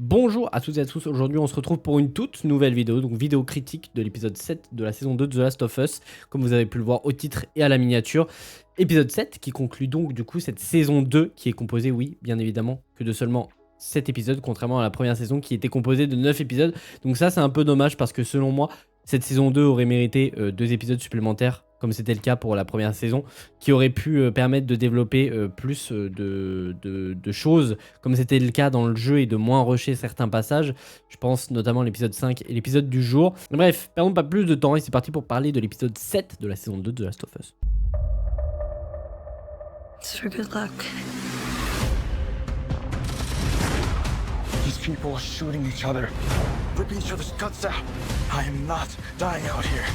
Bonjour à toutes et à tous, aujourd'hui on se retrouve pour une toute nouvelle vidéo, donc vidéo critique de l'épisode 7 de la saison 2 de The Last of Us, comme vous avez pu le voir au titre et à la miniature. Épisode 7 qui conclut donc du coup cette saison 2 qui est composée, oui, bien évidemment, que de seulement 7 épisodes, contrairement à la première saison qui était composée de 9 épisodes. Donc ça c'est un peu dommage parce que selon moi, cette saison 2 aurait mérité 2 épisodes supplémentaires, comme c'était le cas pour la première saison, qui aurait pu permettre de développer plus de choses, comme c'était le cas dans le jeu, et de moins rusher certains passages. Je pense notamment à l'épisode 5 et l'épisode du jour. Bref, perdons pas plus de temps et c'est parti pour parler de l'épisode 7 de la saison 2 de The Last of Us. It's for good luck. These people are shooting each other, ripping each other's guts out. I am not dying out here.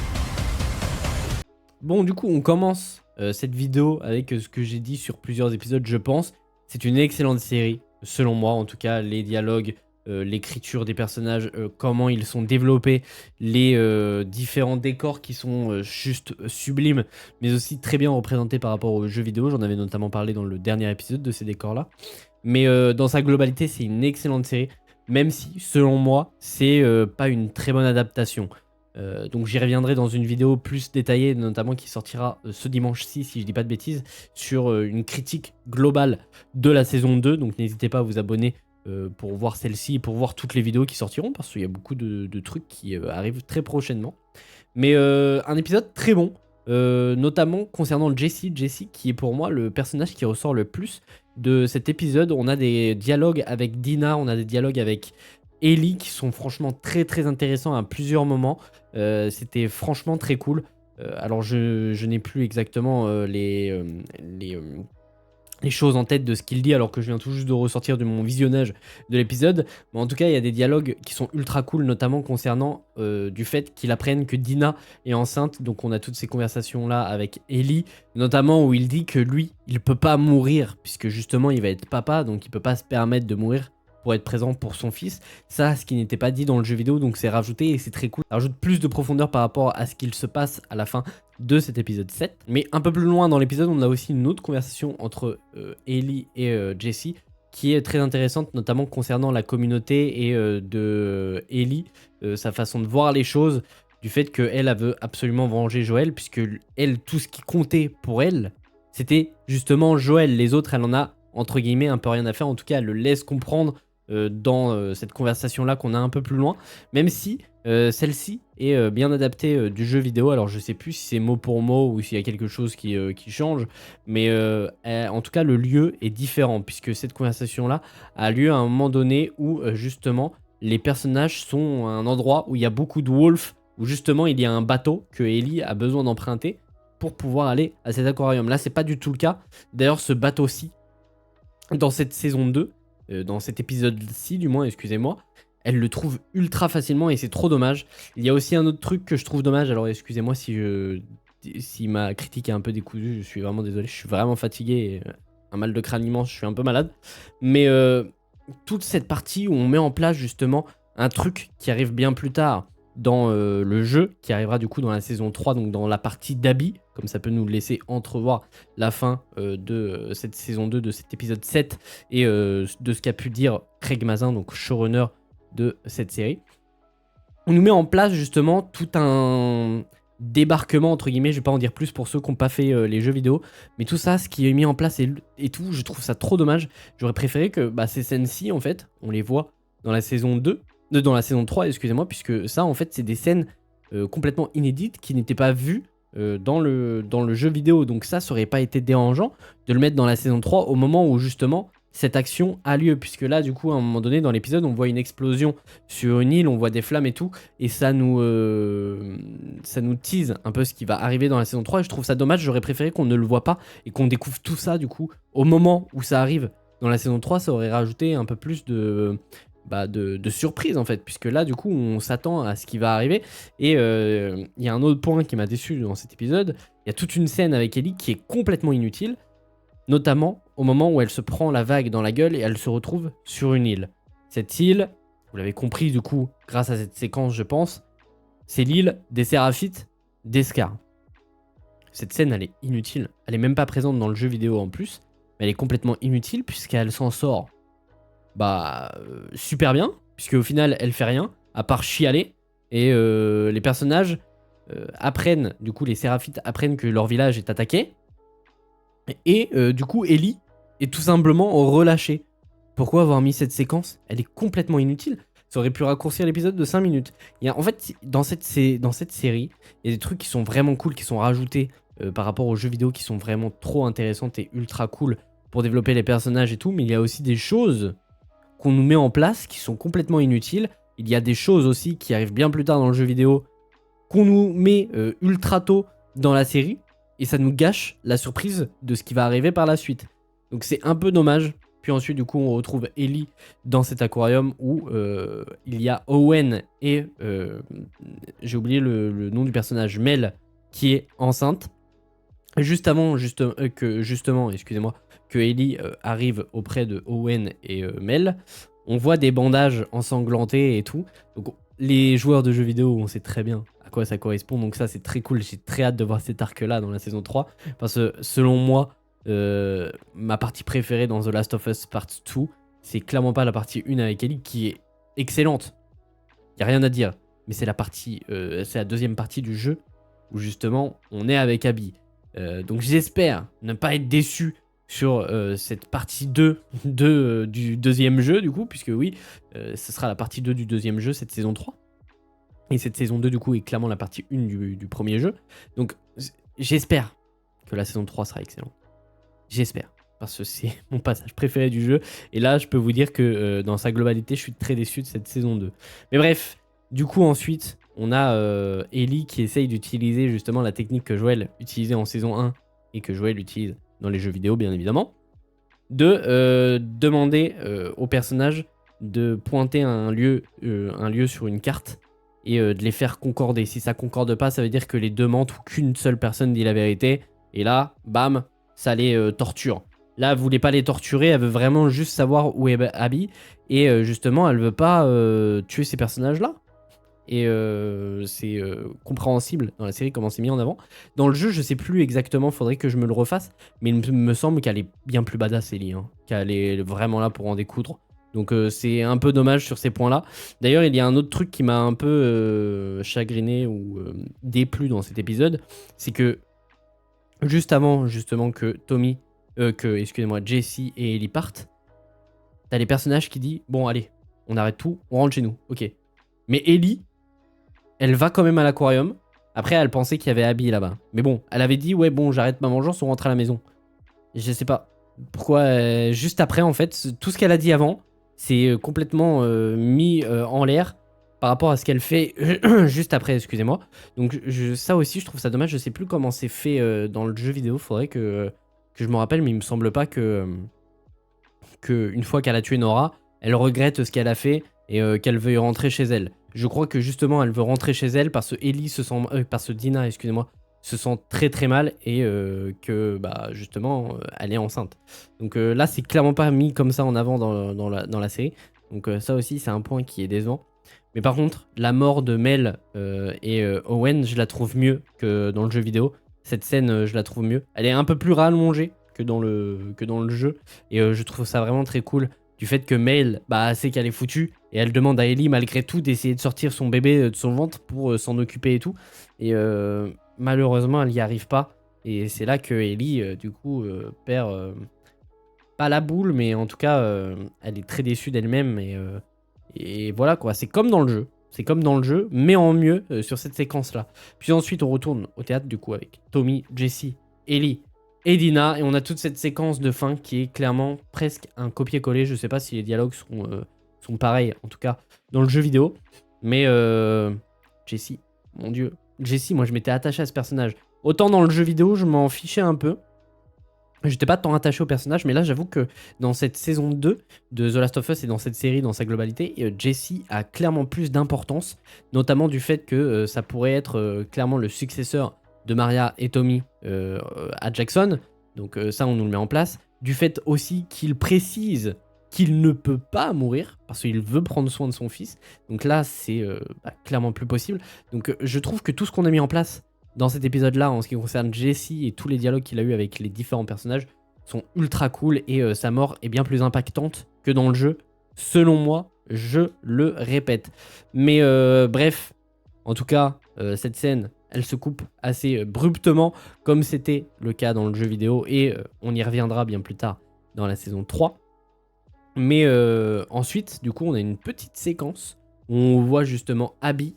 Bon, du coup, on commence cette vidéo avec ce que j'ai dit sur plusieurs épisodes, je pense. C'est une excellente série, selon moi, en tout cas, les dialogues, l'écriture des personnages, comment ils sont développés, les différents décors qui sont juste sublimes, mais aussi très bien représentés par rapport aux jeux vidéo. J'en avais notamment parlé dans le dernier épisode de ces décors-là. Mais dans sa globalité, c'est une excellente série, même si, selon moi, c'est pas une très bonne adaptation. Donc j'y reviendrai dans une vidéo plus détaillée, notamment qui sortira ce dimanche-ci, si je dis pas de bêtises, sur une critique globale de la saison 2. Donc n'hésitez pas à vous abonner pour voir celle-ci et pour voir toutes les vidéos qui sortiront, parce qu'il y a beaucoup de trucs qui arrivent très prochainement. Mais un épisode très bon, notamment concernant Jesse qui est pour moi le personnage qui ressort le plus de cet épisode. On a des dialogues avec Dina, on a des dialogues avec Ellie qui sont franchement très intéressants à plusieurs moments. C'était franchement très cool. Alors je n'ai plus exactement les choses en tête de ce qu'il dit, alors que je viens tout juste de ressortir de mon visionnage de l'épisode. Mais en tout cas, il y a des dialogues qui sont ultra cool, notamment concernant du fait qu'il apprenne que Dina est enceinte. Donc on a toutes ces conversations là avec Ellie, notamment où il dit que lui, il peut pas mourir, puisque justement il va être papa, donc il peut pas se permettre de mourir pour être présent pour son fils. Ça, ce qui n'était pas dit dans le jeu vidéo, donc c'est rajouté et c'est très cool. Ça rajoute plus de profondeur par rapport à ce qu'il se passe à la fin de cet épisode 7. Mais un peu plus loin dans l'épisode, on a aussi une autre conversation entre Ellie et Jesse qui est très intéressante, notamment concernant la communauté et de Ellie, sa façon de voir les choses, du fait qu'elle veut absolument venger Joël, puisque elle, tout ce qui comptait pour elle, c'était justement Joël. Les autres, elle en a entre guillemets un peu rien à faire. En tout cas, elle le laisse comprendre dans cette conversation-là qu'on a un peu plus loin, même si celle-ci est bien adaptée du jeu vidéo. Alors je sais plus si c'est mot pour mot ou s'il y a quelque chose qui change, mais en tout cas le lieu est différent, puisque cette conversation-là a lieu à un moment donné où justement les personnages sont à un endroit où il y a beaucoup de wolves, où justement il y a un bateau que Ellie a besoin d'emprunter pour pouvoir aller à cet aquarium. Là c'est pas du tout le cas. D'ailleurs ce bateau-ci, dans cette saison 2, dans cet épisode-ci du moins, excusez-moi, elle le trouve ultra facilement et c'est trop dommage. Il y a aussi un autre truc que je trouve dommage, alors excusez-moi si ma critique est un peu décousue, je suis vraiment désolé, je suis vraiment fatigué, et, un mal de crâne immense, je suis un peu malade. Mais toute cette partie où on met en place justement un truc qui arrive bien plus tard dans le jeu, qui arrivera du coup dans la saison 3, donc dans la partie d'Abby, comme ça peut nous laisser entrevoir la fin de cette saison 2, de cet épisode 7, et de ce qu'a pu dire Craig Mazin, donc showrunner de cette série. On nous met en place justement tout un débarquement, entre guillemets, je vais pas en dire plus pour ceux qui n'ont pas fait les jeux vidéo, mais tout ça, ce qui est mis en place et tout, je trouve ça trop dommage. J'aurais préféré que ces scènes-ci, en fait, on les voit dans la saison 2, dans la saison 3, excusez-moi, puisque ça, en fait, c'est des scènes complètement inédites qui n'étaient pas vues dans le jeu vidéo. Donc ça aurait pas été dérangeant de le mettre dans la saison 3 au moment où justement cette action a lieu, puisque là du coup à un moment donné dans l'épisode on voit une explosion sur une île, on voit des flammes et tout, et ça nous tease un peu ce qui va arriver dans la saison 3, et je trouve ça dommage. J'aurais préféré qu'on ne le voit pas et qu'on découvre tout ça du coup au moment où ça arrive dans la saison 3. Ça aurait rajouté un peu plus de surprise en fait, puisque là du coup on s'attend à ce qui va arriver. Et il y a un autre point qui m'a déçu dans cet épisode, il y a toute une scène avec Ellie qui est complètement inutile, notamment au moment où elle se prend la vague dans la gueule et elle se retrouve sur une île. Cette île, vous l'avez compris du coup grâce à cette séquence je pense, c'est l'île des Séraphites d'Escar. Cette scène elle est inutile, elle est même pas présente dans le jeu vidéo en plus, mais elle est complètement inutile puisqu'elle s'en sort super bien, puisque au final, elle fait rien, à part chialer, et les personnages apprennent, du coup, les Séraphites apprennent que leur village est attaqué, et du coup, Ellie est tout simplement relâchée. Pourquoi avoir mis cette séquence? Elle est complètement inutile. Ça aurait pu raccourcir l'épisode de 5 minutes. En fait, dans cette série, il y a des trucs qui sont vraiment cool, qui sont rajoutés par rapport aux jeux vidéo, qui sont vraiment trop intéressantes et ultra cool pour développer les personnages et tout. Mais il y a aussi des choses qu'on nous met en place qui sont complètement inutiles. Il y a des choses aussi qui arrivent bien plus tard dans le jeu vidéo qu'on nous met ultra tôt dans la série. Et ça nous gâche la surprise de ce qui va arriver par la suite. Donc c'est un peu dommage. Puis ensuite, du coup, on retrouve Ellie dans cet aquarium où il y a Owen et j'ai oublié le nom du personnage, Mel, qui est enceinte. Juste avant que Ellie arrive auprès de Owen et Mel, on voit des bandages ensanglantés et tout. Donc les joueurs de jeux vidéo, on sait très bien à quoi ça correspond. Donc ça, c'est très cool. J'ai très hâte de voir cet arc-là dans la saison 3. Parce que selon moi, ma partie préférée dans The Last of Us Part 2, c'est clairement pas la partie 1 avec Ellie qui est excellente. Y a rien à dire. Mais c'est la deuxième partie du jeu où justement on est avec Abby. Donc j'espère ne pas être déçu sur cette partie 2 du deuxième jeu du coup, puisque oui, ce sera la partie 2 du deuxième jeu, cette saison 3. Et cette saison 2 du coup est clairement la partie 1 du premier jeu. Donc j'espère que la saison 3 sera excellente. J'espère, parce que c'est mon passage préféré du jeu. Et là, je peux vous dire que dans sa globalité, je suis très déçu de cette saison 2. Mais bref, du coup, ensuite, on a Ellie qui essaye d'utiliser justement la technique que Joël utilisait en saison 1 et que Joël utilise dans les jeux vidéo, bien évidemment, de demander aux personnages de pointer un lieu sur une carte et de les faire concorder. Si ça concorde pas, ça veut dire que les deux mentent ou qu'une seule personne dit la vérité. Et là, bam, ça les torture. Là, elle voulait pas les torturer, elle veut vraiment juste savoir où est Abby. Et justement, elle veut pas tuer ces personnages-là. Et c'est compréhensible dans la série comment c'est mis en avant. Dans le jeu, je sais plus exactement, faudrait que je me le refasse. Mais il me semble qu'elle est bien plus badass, Ellie. Hein, qu'elle est vraiment là pour en découdre. Donc c'est un peu dommage sur ces points-là. D'ailleurs, il y a un autre truc qui m'a un peu chagriné ou déplu dans cet épisode. C'est que juste avant justement que Jesse et Ellie partent, t'as les personnages qui disent bon allez, on arrête tout, on rentre chez nous, ok. Mais Ellie, elle va quand même à l'aquarium. Après, elle pensait qu'il y avait Abby là-bas. Mais bon, elle avait dit ouais bon, j'arrête ma vengeance, on rentre à la maison. Je sais pas pourquoi. Juste après, en fait, tout ce qu'elle a dit avant, c'est complètement mis en l'air par rapport à ce qu'elle fait juste après, excusez-moi. Donc ça aussi, je trouve ça dommage. Je sais plus comment c'est fait dans le jeu vidéo. Faudrait que je me rappelle, mais il me semble pas que une fois qu'elle a tué Nora, elle regrette ce qu'elle a fait et qu'elle veuille rentrer chez elle. Je crois que justement, elle veut rentrer chez elle parce que Ellie parce que Dina, excusez-moi, se sent très très mal et que bah justement, elle est enceinte. Donc là, c'est clairement pas mis comme ça en avant dans la série. Donc ça aussi, c'est un point qui est décevant. Mais par contre, la mort de Mel et Owen, je la trouve mieux que dans le jeu vidéo. Cette scène, je la trouve mieux. Elle est un peu plus rallongée que dans le jeu. Et je trouve ça vraiment très cool. Du fait que Mel sait qu'elle est foutue. Et elle demande à Ellie, malgré tout, d'essayer de sortir son bébé de son ventre pour s'en occuper et tout. Et malheureusement, elle n'y arrive pas. Et c'est là que Ellie, du coup, perd... pas la boule, mais en tout cas, elle est très déçue d'elle-même. Et voilà quoi, c'est comme dans le jeu. C'est comme dans le jeu, mais en mieux sur cette séquence-là. Puis ensuite, on retourne au théâtre du coup avec Tommy, Jesse, Ellie et Dina. Et on a toute cette séquence de fin qui est clairement presque un copier-coller. Je sais pas si les dialogues sont pareils, en tout cas dans le jeu vidéo. Mais Jesse, mon dieu. Jesse, moi je m'étais attaché à ce personnage. Autant dans le jeu vidéo, je m'en fichais un peu. J'étais pas tant attaché au personnage, mais là j'avoue que dans cette saison 2 de The Last of Us et dans cette série dans sa globalité, Jesse a clairement plus d'importance, notamment du fait que ça pourrait être clairement le successeur de Maria et Tommy à Jackson, donc ça on nous le met en place, du fait aussi qu'il précise qu'il ne peut pas mourir, parce qu'il veut prendre soin de son fils, donc là c'est clairement plus possible, donc je trouve que tout ce qu'on a mis en place dans cet épisode-là, en ce qui concerne Jesse et tous les dialogues qu'il a eu avec les différents personnages, sont ultra cool et sa mort est bien plus impactante que dans le jeu, selon moi, je le répète. Mais bref, en tout cas, cette scène, elle se coupe assez abruptement, comme c'était le cas dans le jeu vidéo, et on y reviendra bien plus tard dans la saison 3. Mais ensuite, du coup, on a une petite séquence où on voit justement Abby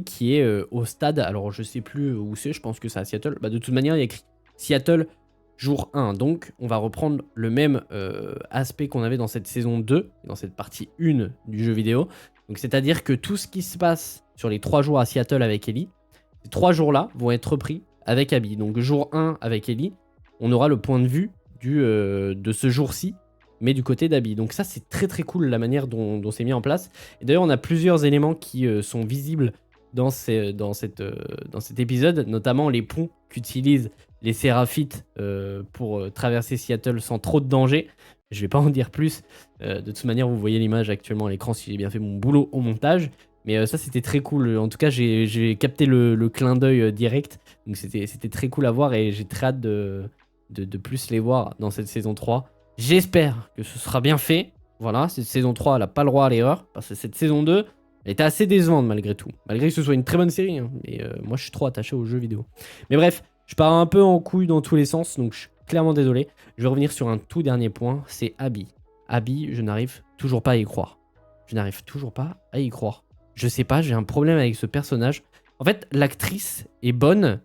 qui est au stade, alors je sais plus où c'est, je pense que c'est à Seattle. Bah, de toute manière, il y a écrit Seattle jour 1, donc on va reprendre le même aspect qu'on avait dans cette saison 2, dans cette partie 1 du jeu vidéo. Donc c'est-à-dire que tout ce qui se passe sur les 3 jours à Seattle avec Ellie, ces 3 jours-là vont être repris avec Abby. Donc jour 1 avec Ellie, on aura le point de vue de ce jour-ci, mais du côté d'Abby. Donc ça, c'est très très cool la manière dont c'est mis en place. Et d'ailleurs, on a plusieurs éléments qui sont visibles dans cet épisode, notamment les ponts qu'utilisent les Séraphites pour traverser Seattle sans trop de danger. Je vais pas en dire plus. De toute manière, vous voyez l'image actuellement à l'écran si j'ai bien fait mon boulot au montage. Mais ça, c'était très cool. En tout cas, j'ai capté le clin d'œil direct. Donc c'était très cool à voir et j'ai très hâte de plus les voir dans cette saison 3. J'espère que ce sera bien fait. Voilà, cette saison 3, elle n'a pas le droit à l'erreur. Parce que cette saison 2, elle était assez décevante malgré tout. Malgré que ce soit une très bonne série. Hein. Et moi, je suis trop attaché aux jeux vidéo. Mais bref, je pars un peu en couille dans tous les sens. Donc, je suis clairement désolé. Je vais revenir sur un tout dernier point. C'est Abby. Abby, je n'arrive toujours pas à y croire. Je n'arrive toujours pas à y croire. Je sais pas, j'ai un problème avec ce personnage. En fait, l'actrice est bonne,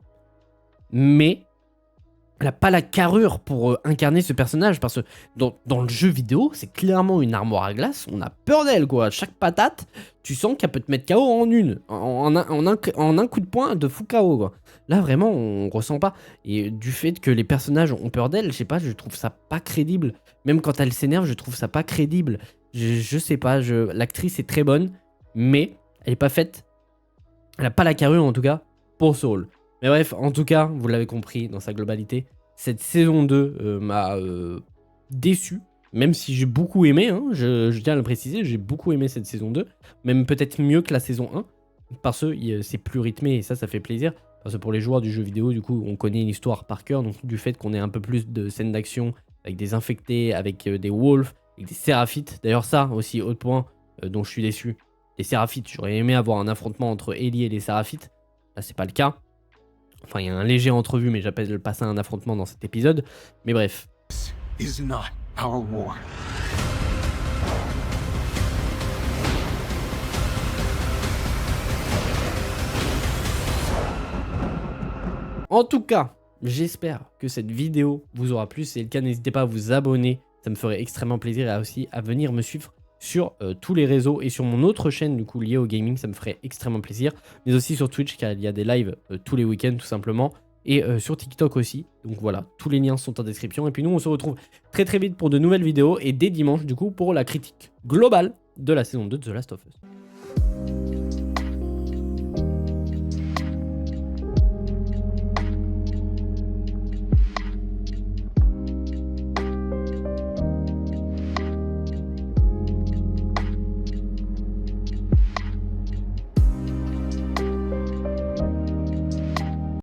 mais elle n'a pas la carrure pour incarner ce personnage. Parce que dans le jeu vidéo, c'est clairement une armoire à glace. On a peur d'elle, quoi. Chaque patate, tu sens qu'elle peut te mettre KO en une. En un coup de poing, de fou KO, quoi. Là, vraiment, on ressent pas. Et du fait que les personnages ont peur d'elle, je sais pas, je trouve ça pas crédible. Même quand elle s'énerve, je trouve ça pas crédible. Je sais pas, l'actrice est très bonne, mais elle est pas faite. Elle a pas la carrure, en tout cas, pour ce rôle. Mais bref, en tout cas, vous l'avez compris dans sa globalité, cette saison 2 m'a déçu, même si j'ai beaucoup aimé, hein, je tiens à le préciser, j'ai beaucoup aimé cette saison 2, même peut-être mieux que la saison 1, parce que c'est plus rythmé et ça fait plaisir, parce que pour les joueurs du jeu vidéo, du coup, on connaît l'histoire par cœur, donc du fait qu'on ait un peu plus de scènes d'action, avec des infectés, avec des wolves, avec des séraphites, d'ailleurs ça aussi, autre point dont je suis déçu, les séraphites, j'aurais aimé avoir un affrontement entre Ellie et les séraphites, là c'est pas le cas. Enfin, il y a un léger entrevue, mais j'appelle pas ça un affrontement dans cet épisode. Mais bref. This is not our war. En tout cas, j'espère que cette vidéo vous aura plu. Si c'est le cas, n'hésitez pas à vous abonner. Ça me ferait extrêmement plaisir et aussi à venir me suivre sur tous les réseaux et sur mon autre chaîne du coup liée au gaming, ça me ferait extrêmement plaisir, mais aussi sur Twitch car il y a des lives tous les week-ends tout simplement, et sur TikTok aussi, donc voilà, tous les liens sont en description, et puis nous on se retrouve très vite pour de nouvelles vidéos, et dès dimanche du coup pour la critique globale de la saison 2 de The Last of Us.